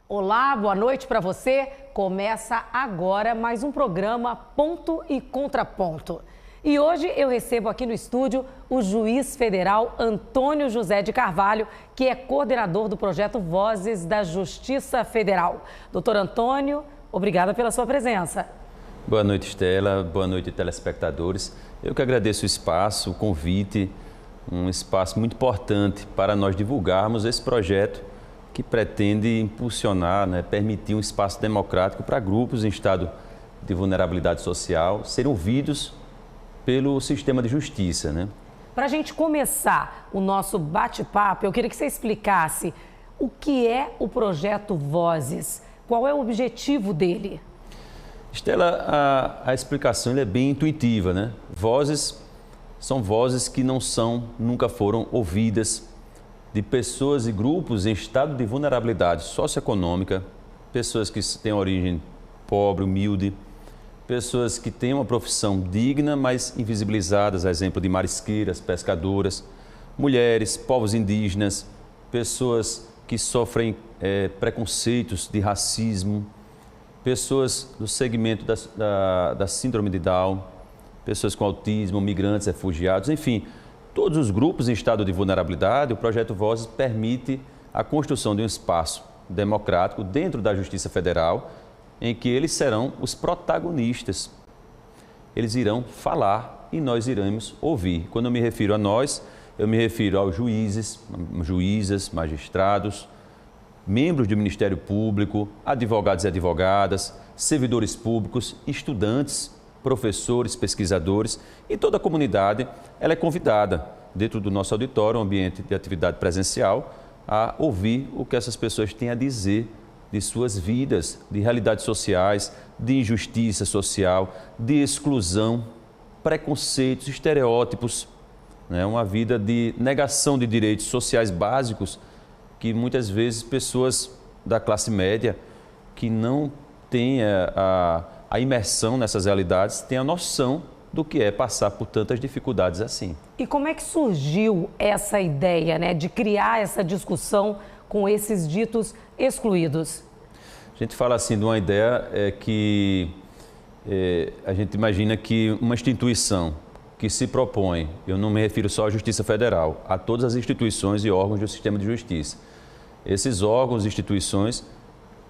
Olá, boa noite para você. Começa agora mais um programa Ponto e Contraponto. E hoje eu recebo aqui no estúdio o juiz federal Antônio José de Carvalho, que é coordenador do projeto Vozes da Justiça Federal. Doutor Antônio, obrigada pela sua presença. Boa noite, Estela. Boa noite, telespectadores. Eu que agradeço o espaço, o convite, um espaço muito importante para nós divulgarmos esse projeto que pretende impulsionar, permitir um espaço democrático para grupos em estado de vulnerabilidade social serem ouvidos pelo sistema de justiça. Para a gente começar o nosso bate-papo, eu queria que você explicasse o que é o projeto Vozes, qual é o objetivo dele? Estela, a explicação é bem intuitiva, Vozes são vozes que nunca foram ouvidas, de pessoas e grupos em estado de vulnerabilidade socioeconômica, pessoas que têm origem pobre, humilde, pessoas que têm uma profissão digna, mas invisibilizadas, a exemplo de marisqueiras, pescadoras, mulheres, povos indígenas, pessoas que sofrem preconceitos de racismo, pessoas do segmento da síndrome de Down, pessoas com autismo, migrantes, refugiados, enfim, todos os grupos em estado de vulnerabilidade. O projeto Vozes permite a construção de um espaço democrático dentro da Justiça Federal, em que eles serão os protagonistas. Eles irão falar e nós iremos ouvir. Quando eu me refiro a nós, eu me refiro aos juízes, juízas, magistrados, membros do Ministério Público, advogados e advogadas, servidores públicos, estudantes, professores, pesquisadores e toda a comunidade. Ela é convidada dentro do nosso auditório, um ambiente de atividade presencial, a ouvir o que essas pessoas têm a dizer de suas vidas, de realidades sociais, de injustiça social, de exclusão, preconceitos, estereótipos, uma vida de negação de direitos sociais básicos que muitas vezes pessoas da classe média que não têm a imersão nessas realidades têm a noção do que é passar por tantas dificuldades assim. E como é que surgiu essa ideia, de criar essa discussão com esses ditos excluídos? A gente fala assim de uma ideia que a gente imagina que uma instituição que se propõe, eu não me refiro só à Justiça Federal, a todas as instituições e órgãos do sistema de justiça. Esses órgãos e instituições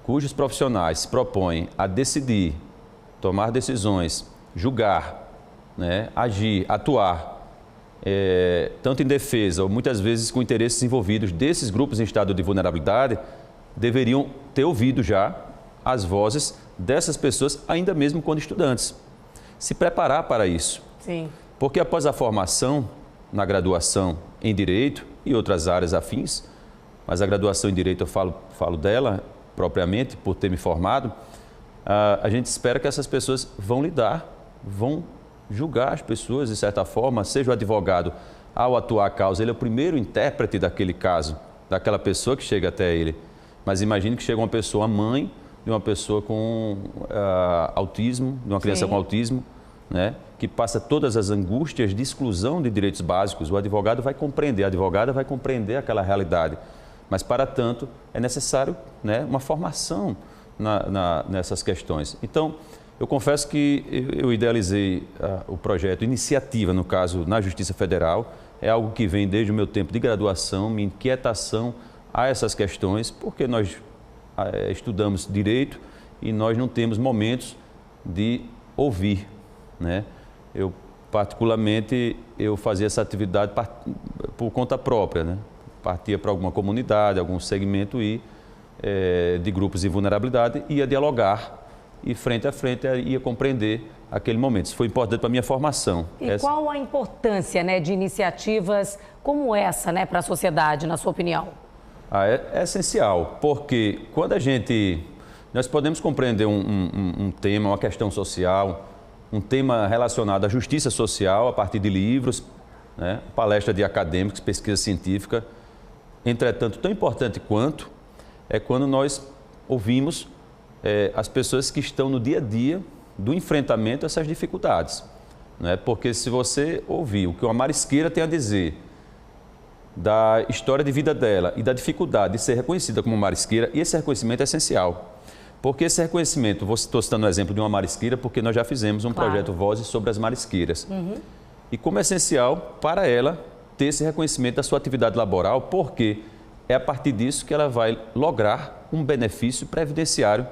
cujos profissionais se propõem a decidir, tomar decisões, julgar, agir, atuar, tanto em defesa ou muitas vezes com interesses envolvidos desses grupos em estado de vulnerabilidade, deveriam ter ouvido já as vozes dessas pessoas, ainda mesmo quando estudantes. Se preparar para isso. Sim. Porque após a formação na graduação em Direito e outras áreas afins, mas a graduação em Direito eu falo dela propriamente por ter me formado, a gente espera que essas pessoas vão lidar, vão julgar as pessoas de certa forma, seja o advogado ao atuar a causa, ele é o primeiro intérprete daquele caso, daquela pessoa que chega até ele. Mas imagine que chega uma pessoa, a mãe de uma pessoa com autismo, de uma criança com autismo, que passa todas as angústias de exclusão de direitos básicos. O advogado vai compreender, a advogada vai compreender aquela realidade. Mas, para tanto, é necessário uma formação nessas questões. Então, eu confesso que eu idealizei o projeto, iniciativa, no caso, na Justiça Federal, é algo que vem desde o meu tempo de graduação, minha inquietação a essas questões, porque nós estudamos Direito e nós não temos momentos de ouvir, Eu, particularmente, eu fazia essa atividade por conta própria, Partia para alguma comunidade, algum segmento de grupos de vulnerabilidade, ia dialogar e frente a frente ia compreender aquele momento. Isso foi importante para a minha formação. E qual a importância de iniciativas como essa para a sociedade, na sua opinião? É essencial, porque quando nós podemos compreender um tema, uma questão social, um tema relacionado à justiça social a partir de livros, palestra de acadêmicos, pesquisa científica. Entretanto, tão importante quanto é quando nós ouvimos as pessoas que estão no dia a dia do enfrentamento a essas dificuldades. Porque se você ouvir o que uma marisqueira tem a dizer da história de vida dela e da dificuldade de ser reconhecida como marisqueira, e esse reconhecimento é essencial. Porque esse reconhecimento, estou citando o exemplo de uma marisqueira, porque nós já fizemos um projeto Vozes sobre as marisqueiras. E como é essencial para ela ter esse reconhecimento da sua atividade laboral, porque é a partir disso que ela vai lograr um benefício previdenciário,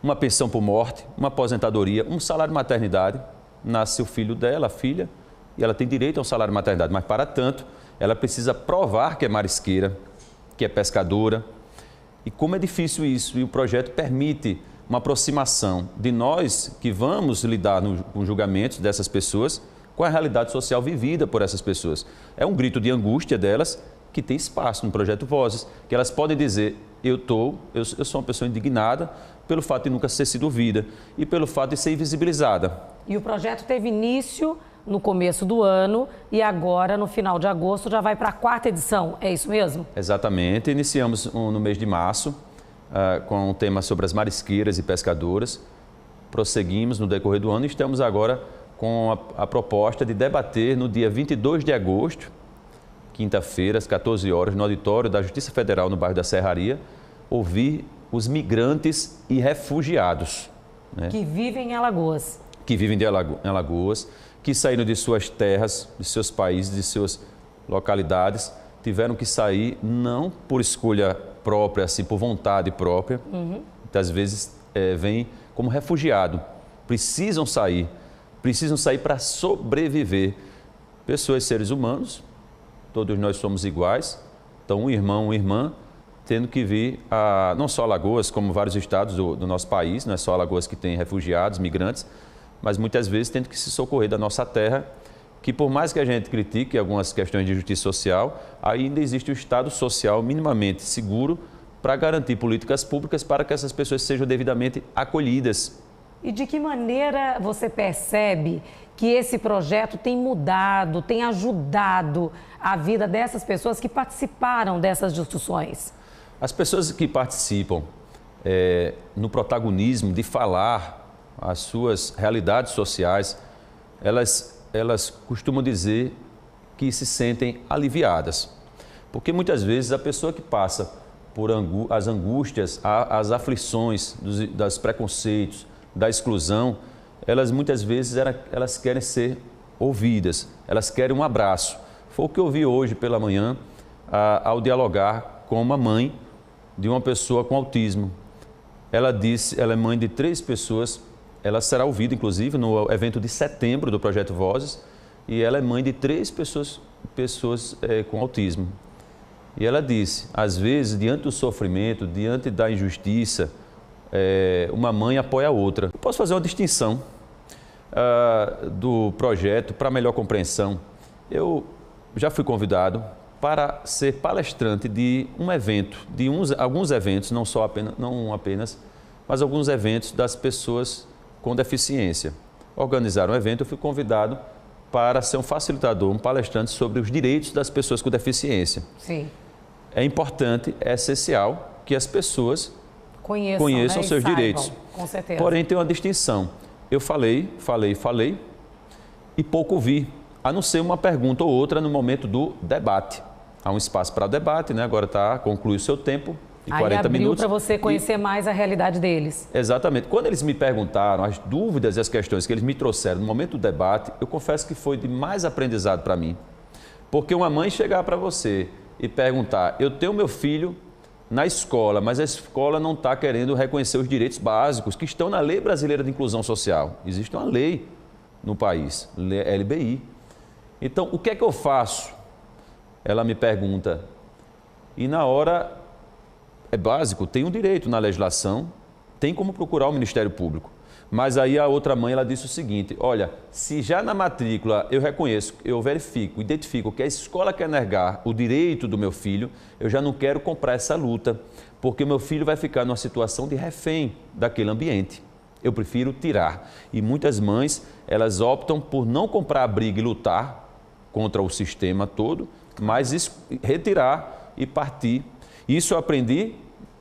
uma pensão por morte, uma aposentadoria, um salário de maternidade. Nasce o filho dela, a filha, e ela tem direito a um salário de maternidade, mas para tanto, ela precisa provar que é marisqueira, que é pescadora. E como é difícil isso, e o projeto permite uma aproximação de nós que vamos lidar com julgamentos dessas pessoas, com a realidade social vivida por essas pessoas. É um grito de angústia delas que tem espaço no Projeto Vozes, que elas podem dizer, eu sou uma pessoa indignada pelo fato de nunca ter sido ouvida e pelo fato de ser invisibilizada. E o projeto teve início no começo do ano e agora, no final de agosto, já vai para a 4ª edição, é isso mesmo? Exatamente. Iniciamos no mês de março com o tema sobre as marisqueiras e pescadoras. Prosseguimos no decorrer do ano e estamos agora com a proposta de debater no dia 22 de agosto, quinta-feira, às 14 horas, no auditório da Justiça Federal, no bairro da Serraria, ouvir os migrantes e refugiados, né? Que vivem em Alagoas. Que vivem em Alagoas, que saíram de suas terras, de seus países, de suas localidades, tiveram que sair não por escolha própria, assim, por vontade própria. Muitas vezes vêm como refugiado, precisam sair para sobreviver. Pessoas, seres humanos, todos nós somos iguais, então um irmão, uma irmã, tendo que vir a não só Alagoas, como vários estados do nosso país, não é só Alagoas que tem refugiados, migrantes, mas muitas vezes tendo que se socorrer da nossa terra, que por mais que a gente critique algumas questões de justiça social, ainda existe um Estado social minimamente seguro para garantir políticas públicas para que essas pessoas sejam devidamente acolhidas. E de que maneira você percebe que esse projeto tem mudado, tem ajudado a vida dessas pessoas que participaram dessas discussões? As pessoas que participam no protagonismo de falar as suas realidades sociais, elas costumam dizer que se sentem aliviadas. Porque muitas vezes a pessoa que passa por as angústias, as aflições, dos preconceitos, da exclusão, elas muitas vezes elas querem ser ouvidas, elas querem um abraço. Foi o que eu vi hoje pela manhã ao dialogar com uma mãe de uma pessoa com autismo. Ela disse, ela é mãe de 3 pessoas, ela será ouvida inclusive no evento de setembro do Projeto Vozes, e ela é mãe de 3 pessoas com autismo. E ela disse, às vezes, diante do sofrimento, diante da injustiça, uma mãe apoia a outra. Eu posso fazer uma distinção do projeto para melhor compreensão. Eu já fui convidado para ser palestrante de um evento, alguns eventos, não apenas, mas alguns eventos das pessoas com deficiência. Organizaram um evento, eu fui convidado para ser um facilitador, um palestrante sobre os direitos das pessoas com deficiência. Sim. É importante, é essencial que as pessoas conheçam, né, seus saibam, direitos. Com certeza. Porém, tem uma distinção. Eu falei e pouco ouvi, a não ser uma pergunta ou outra no momento do debate. Há um espaço para debate, né? Agora conclui o seu tempo, de 40 minutos. Para você conhecer mais a realidade deles. Exatamente. Quando eles me perguntaram as dúvidas e as questões que eles me trouxeram no momento do debate, eu confesso que foi de mais aprendizado para mim. Porque uma mãe chegar para você e perguntar, eu tenho meu filho na escola, mas a escola não está querendo reconhecer os direitos básicos que estão na Lei Brasileira de Inclusão Social. Existe uma lei no país, LBI. Então, o que é que eu faço? Ela me pergunta. E na hora, é básico, tem um direito na legislação, tem como procurar o Ministério Público. Mas aí a outra mãe, ela disse o seguinte, olha, se já na matrícula eu reconheço, eu verifico, identifico que a escola quer negar o direito do meu filho, eu já não quero comprar essa luta, porque o meu filho vai ficar numa situação de refém daquele ambiente. Eu prefiro tirar. E muitas mães, elas optam por não comprar a briga e lutar contra o sistema todo, mas retirar e partir. Isso eu aprendi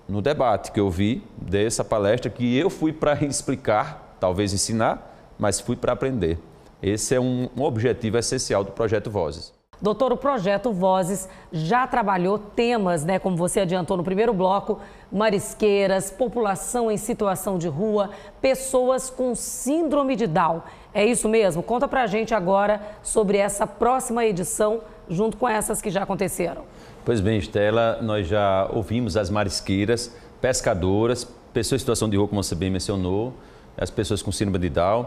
no debate que eu vi dessa palestra, que eu fui para explicar, talvez ensinar, mas fui para aprender. Esse é um objetivo essencial do Projeto Vozes. Doutor, o projeto Vozes já trabalhou temas, né, como você adiantou no primeiro bloco, marisqueiras, população em situação de rua, pessoas com síndrome de Down. É isso mesmo? Conta pra gente agora sobre essa próxima edição, junto com essas que já aconteceram. Pois bem, Estela, nós já ouvimos as marisqueiras, pescadoras, pessoas em situação de rua, como você bem mencionou, as pessoas com síndrome de Down.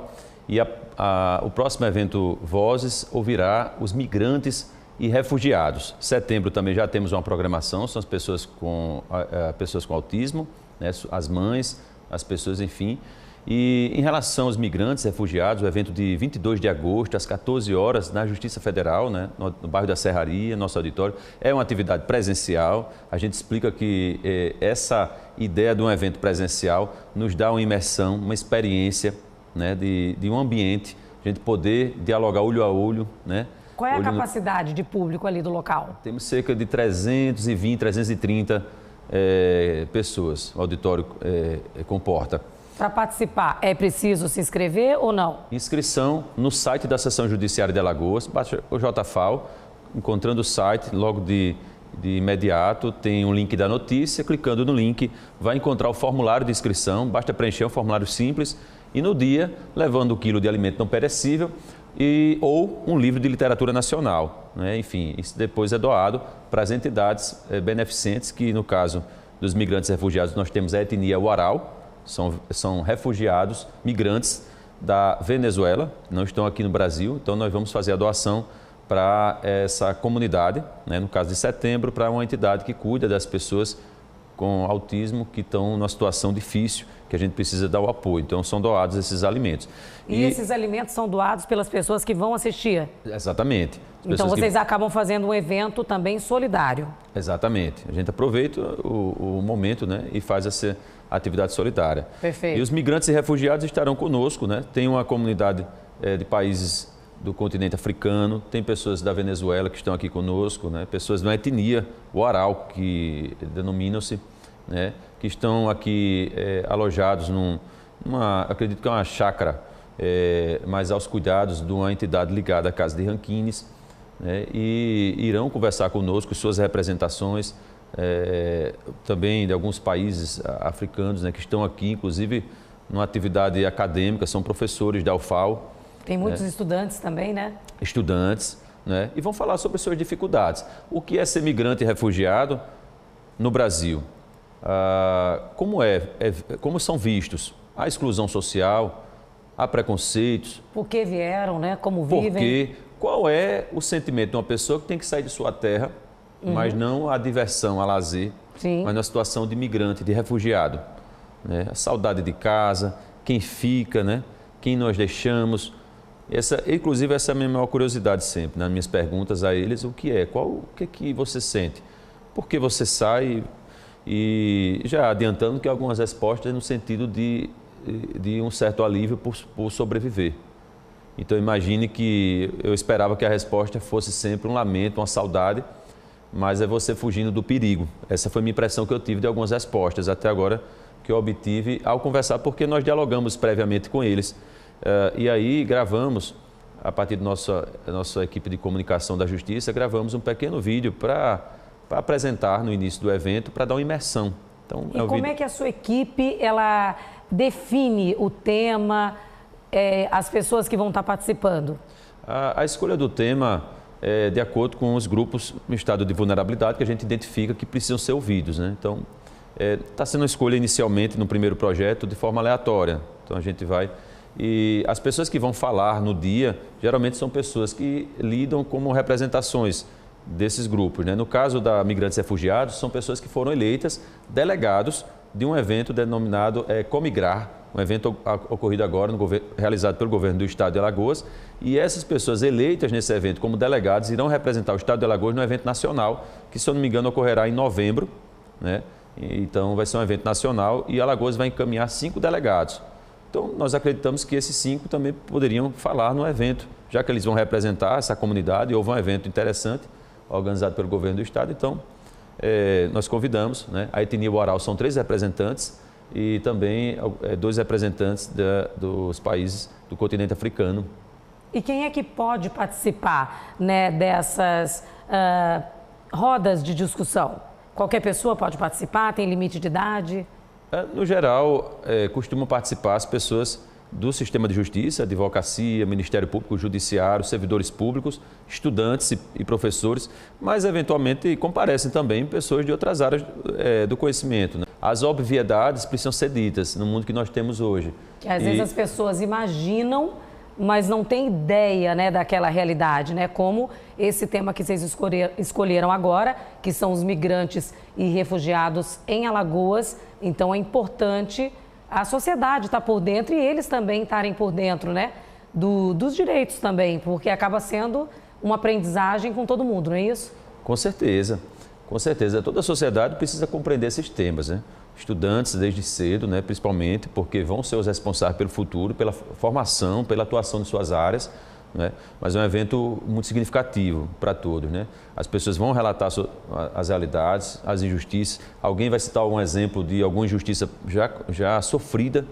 E o próximo evento Vozes ouvirá os migrantes e refugiados. Setembro também já temos uma programação, são as pessoas com autismo, né, as mães, as pessoas, enfim. E em relação aos migrantes e refugiados, o evento de 22 de agosto, às 14 horas, na Justiça Federal, né, no bairro da Serraria, nosso auditório, é uma atividade presencial. A gente explica que essa ideia de um evento presencial nos dá uma imersão, uma experiência, né, de um ambiente, a gente poder dialogar olho a olho, né? Qual é a capacidade de público ali do local? Temos cerca de 320, 330 pessoas, o auditório comporta. Para participar, é preciso se inscrever ou não? Inscrição no site da Seção Judiciária de Alagoas, baixa o JFAL, encontrando o site, logo de imediato tem um link da notícia, clicando no link vai encontrar o formulário de inscrição, basta preencher um formulário simples e no dia, levando 1 quilo de alimento não perecível ou um livro de literatura nacional, né? Enfim, isso depois é doado para as entidades beneficentes, que no caso dos migrantes e refugiados nós temos a etnia Uaral, são refugiados, migrantes da Venezuela, não estão aqui no Brasil, então nós vamos fazer a doação para essa comunidade, né? No caso de setembro, para uma entidade que cuida das pessoas com autismo que estão numa situação difícil, que a gente precisa dar o apoio. Então, são doados esses alimentos. E esses alimentos são doados pelas pessoas que vão assistir? Exatamente. Então, vocês acabam fazendo um evento também solidário? Exatamente. A gente aproveita o momento, né, e faz essa atividade solidária. Perfeito. E os migrantes e refugiados estarão conosco, né? Tem uma comunidade de países do continente africano, tem pessoas da Venezuela que estão aqui conosco, né? Pessoas de uma etnia, o Aral, que denominam-se, né? Que estão aqui alojados acredito que é uma chácara, mas aos cuidados de uma entidade ligada à Casa de Ranquines, né? E irão conversar conosco, suas representações, também de alguns países africanos, né? Que estão aqui, inclusive, numa atividade acadêmica, são professores da UFAL. Tem muitos estudantes também, né? Estudantes, né? E vão falar sobre suas dificuldades. O que é ser migrante e refugiado no Brasil? Como são vistos? Há exclusão social, há preconceitos. Por que vieram, né? Como vivem? Porque qual é o sentimento de uma pessoa que tem que sair de sua terra, mas não a diversão, a lazer, mas na situação de migrante, de refugiado, né? A saudade de casa, quem fica, né? Quem nós deixamos. Inclusive, essa é a minha maior curiosidade sempre, nas minhas perguntas a eles, o que é que você sente? Por que você sai? E já adiantando que algumas respostas no sentido de um certo alívio por sobreviver. Então, imagine que eu esperava que a resposta fosse sempre um lamento, uma saudade, mas é você fugindo do perigo. Essa foi a minha impressão que eu tive de algumas respostas até agora que eu obtive ao conversar, porque nós dialogamos previamente com eles. E aí gravamos, a partir da nossa equipe de comunicação da Justiça, gravamos um pequeno vídeo para apresentar no início do evento, para dar uma imersão. Então, e como é que a sua equipe ela define o tema, as pessoas que vão estar participando? A escolha do tema é de acordo com os grupos no estado de vulnerabilidade que a gente identifica que precisam ser ouvidos, né? Então, está sendo uma escolha inicialmente no primeiro projeto de forma aleatória. Então, a gente vai... E as pessoas que vão falar no dia, geralmente são pessoas que lidam como representações desses grupos, né? No caso da Migrantes e Refugiados, são pessoas que foram eleitas delegados de um evento denominado Comigrar, um evento ocorrido agora, realizado pelo governo do estado de Alagoas. E essas pessoas eleitas nesse evento como delegados irão representar o estado de Alagoas no evento nacional, que, se eu não me engano, ocorrerá em novembro, né? Então, vai ser um evento nacional e Alagoas vai encaminhar 5 delegados. Então, nós acreditamos que esses 5 também poderiam falar no evento, já que eles vão representar essa comunidade. Houve um evento interessante, organizado pelo governo do estado. Então, nós convidamos, né? A etnia Uaral são 3 representantes e também 2 representantes dos países do continente africano. E quem é que pode participar, né, dessas rodas de discussão? Qualquer pessoa pode participar? Tem limite de idade? No geral, costumam participar as pessoas do sistema de justiça, advocacia, Ministério Público, Judiciário, servidores públicos, estudantes e professores, mas eventualmente comparecem também pessoas de outras áreas do conhecimento, né? As obviedades precisam ser ditas no mundo que nós temos hoje. Que às vezes as pessoas imaginam, mas não têm ideia, né, daquela realidade, né? Como esse tema que vocês escolheram agora, que são os migrantes e refugiados em Alagoas. Então é importante a sociedade estar por dentro e eles também estarem por dentro, né, dos direitos também, porque acaba sendo uma aprendizagem com todo mundo, não é isso? Com certeza, com certeza. Toda a sociedade precisa compreender esses temas, né? Estudantes desde cedo, né, principalmente, porque vão ser os responsáveis pelo futuro, pela formação, pela atuação de suas áreas, né? Mas é um evento muito significativo para todos, né? As pessoas vão relatar as realidades, as injustiças. Alguém vai citar algum exemplo de alguma injustiça já sofrida,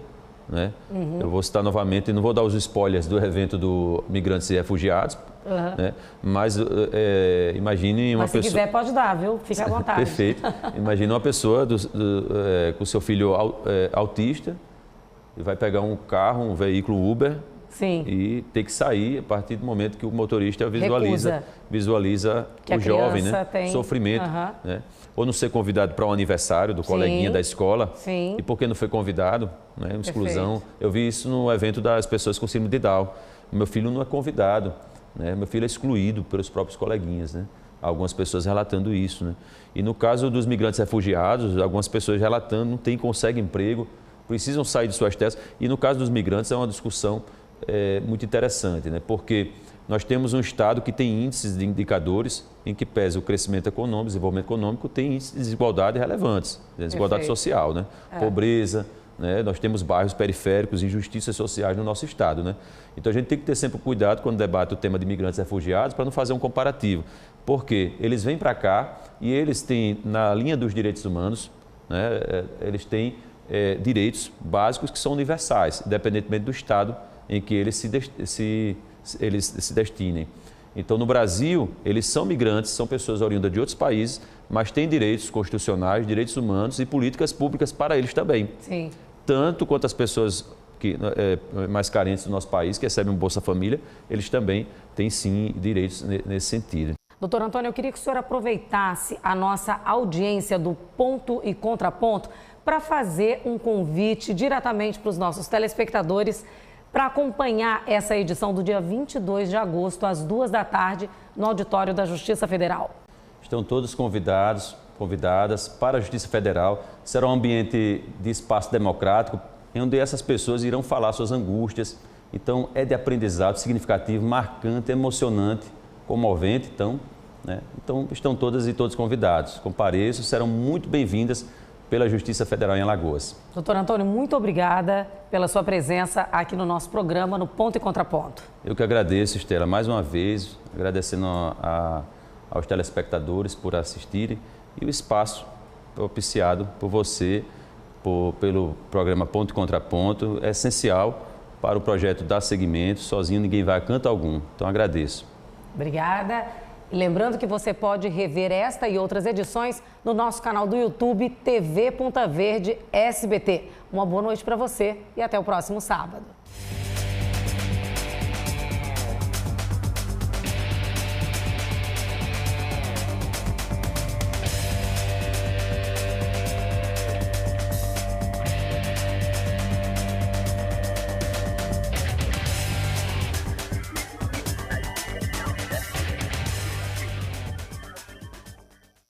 né? Eu vou citar novamente, não vou dar os spoilers do evento do Migrantes e Refugiados, né? Mas imagine uma pessoa... Mas se quiser pode dar, viu? Fique à vontade. Perfeito. Imagine uma pessoa com seu filho autista e vai pegar um carro, um veículo Uber. Sim. E ter que sair a partir do momento que o motorista visualiza que o jovem, né? Tem... Sofrimento, né? Ou não ser convidado para um aniversário do coleguinha da escola. Sim. E por que não foi convidado? Né? Uma exclusão. Eu vi isso no evento das pessoas com síndrome de Down. Meu filho não é convidado, né? Meu filho é excluído pelos próprios coleguinhas, né? Algumas pessoas relatando isso, né? E no caso dos migrantes refugiados, algumas pessoas relatando não conseguem emprego, precisam sair de suas terras. E no caso dos migrantes é uma discussão muito interessante, né? Porque nós temos um Estado que tem índices de indicadores em que pesa o crescimento econômico, desenvolvimento econômico, tem índices de desigualdade relevantes, desigualdade social, né? Pobreza, né? Nós temos bairros periféricos, injustiças sociais no nosso Estado, né? Então a gente tem que ter sempre cuidado quando debate o tema de migrantes e refugiados para não fazer um comparativo, porque eles vêm para cá e eles têm, na linha dos direitos humanos, né? Eles têm direitos básicos que são universais, independentemente do Estado em que eles se destinem. Então, no Brasil, eles são migrantes, são pessoas oriundas de outros países, mas têm direitos constitucionais, direitos humanos e políticas públicas para eles também. Sim. Tanto quanto as pessoas mais carentes do nosso país, que recebem um Bolsa Família, eles também têm, sim, direitos nesse sentido. Doutor Antônio, eu queria que o senhor aproveitasse a nossa audiência do Ponto e Contraponto para fazer um convite diretamente para os nossos telespectadores para acompanhar essa edição do dia 22 de agosto, às 2h no auditório da Justiça Federal. Estão todos convidadas para a Justiça Federal. Será um ambiente de espaço democrático, onde essas pessoas irão falar suas angústias. Então, é de aprendizado significativo, marcante, emocionante, comovente. Então, estão todas e todos convidados. Compareçam, serão muito bem-vindas pela Justiça Federal em Alagoas. Doutor Antônio, muito obrigada pela sua presença aqui no nosso programa, no Ponto e Contraponto. Eu que agradeço, Estela, mais uma vez, agradecendo aos telespectadores por assistirem e o espaço propiciado por você, pelo programa Ponto e Contraponto, é essencial para o projeto dar seguimento. Sozinho ninguém vai a canto algum, então agradeço. Obrigada. Lembrando que você pode rever esta e outras edições no nosso canal do YouTube TV Ponta Verde SBT. Uma boa noite para você e até o próximo sábado.